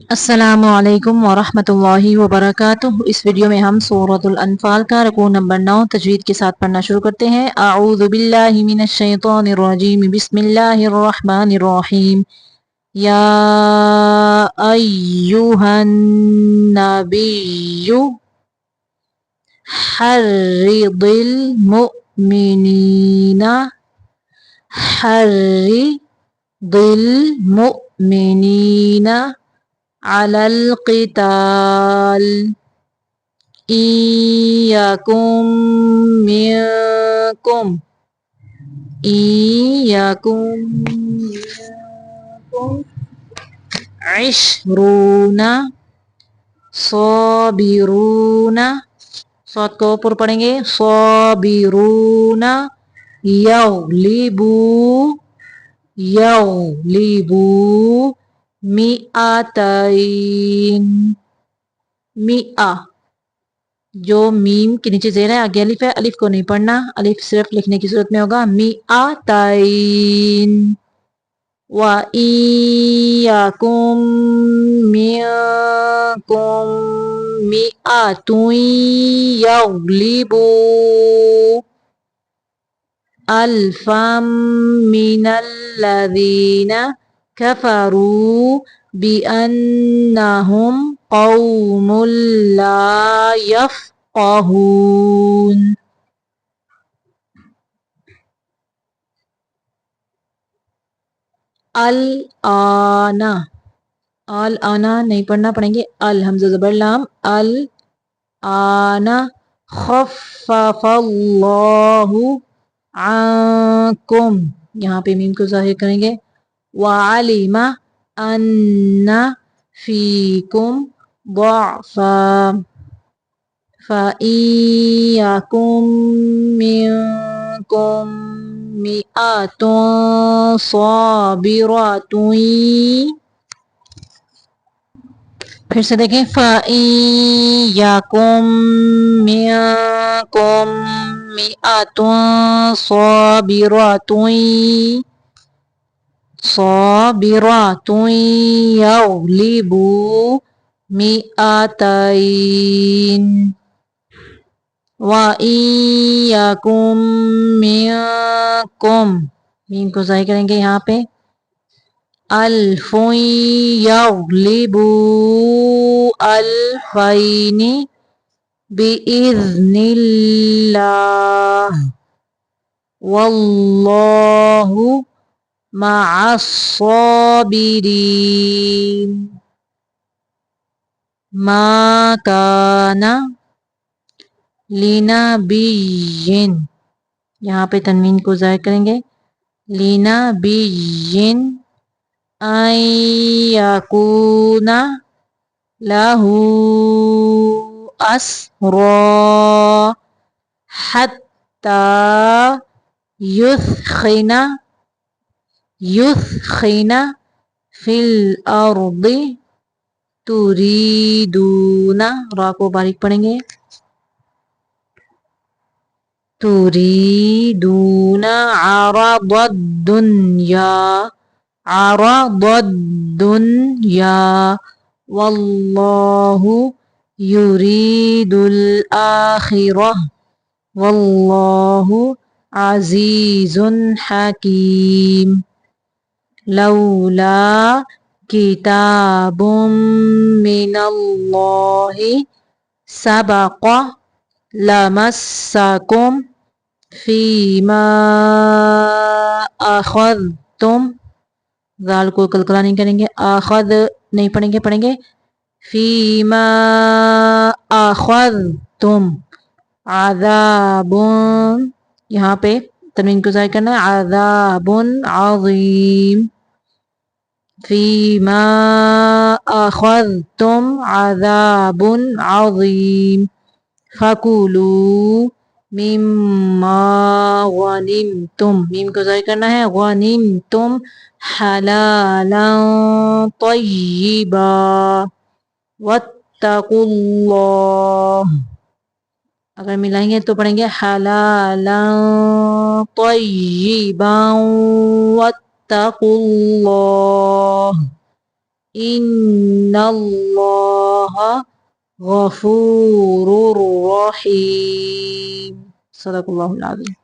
السلام علیکم ورحمۃ اللہ وبرکاتہ۔ اس ویڈیو میں ہم سورۃ الانفال کا رکوع نمبر 9 تجوید کے ساتھ پڑھنا شروع کرتے ہیں۔ اعوذ باللہ من الشیطان الرجیم، بسم اللہ الرحمن الرحیم۔ یا ایہا النبی حرض المؤمنین حرض المؤمنین علی القتال إن يكن منكم عشرون صابرون، صوت کو اوپر پڑھیں گے، صابرون یغلبوا مئتین، مئہ جو میم کے نیچے زیر ہے، آگے الف ہے، الف کو نہیں پڑھنا، الف صرف لکھنے کی صورت میں ہوگا، مئتین۔ وَإِن يَكُن مِّنكُم مِّائَةٌ يَغْلِبُوا أَلْفًا مِّنَ الَّذِينَ كَفَرُوا بِأَنَّهُمْ قَوْمٌ لَا يَفْقَهُونَ۔ الآن، الآن نہیں پڑھنا، پڑھیں گے الحمزہ زبر لام، الآن خفف اللہ عنکم، یہاں پہ میم کو ظاہر کریں گے، وعلم ان فیکم ضعفا فإن يكن منكم مئة صابرة، پھر سے دیکھیں، فإن يكن منكم مئة صابرة يغلبوا مئتين، وَإِن يَكُن مِّنكُم، میم کو ظاہر کریں گے یہاں پہ، ألف يغلبوا ألفين بإذن الله والله مع الصابرين۔ ما كان لنبی، یہاں پہ تنوین کو ظاہر کریں گے، لنبی ان یکون لہ اسری حتی یثخن فی الارض تریدون، را کو باریک پڑھیں گے، تريدون عرض الدنيا والله يريد الآخرة والله عزيز حكيم۔ لولا كتاب من الله سبق لمسكم فيما أخذتم، ذال کو کلکلا نہیں کریں گے، آخذ نہیں پڑھیں گے، پڑھیں گے فيما أخذتم عذاب، یہاں پہ تنوین کو ظاہر کرنا ہے، عذاب عظیم، فيما أخذتم عذاب عظيم، فَكُلُوا مِمَّا غَنِمْتُمْ، میم کو ظاہر کرنا ہے، غَنِمْتُمْ حَلَالًا طَيِّبًا وَاتَّقُوا اللَّهَ، اگر ملائیں گے تو پڑھیں گے حَلَالًا طَيِّبًا وَاتَّقُوا اللَّهَ إن الله غفور رحيم. صدق الله العظيم.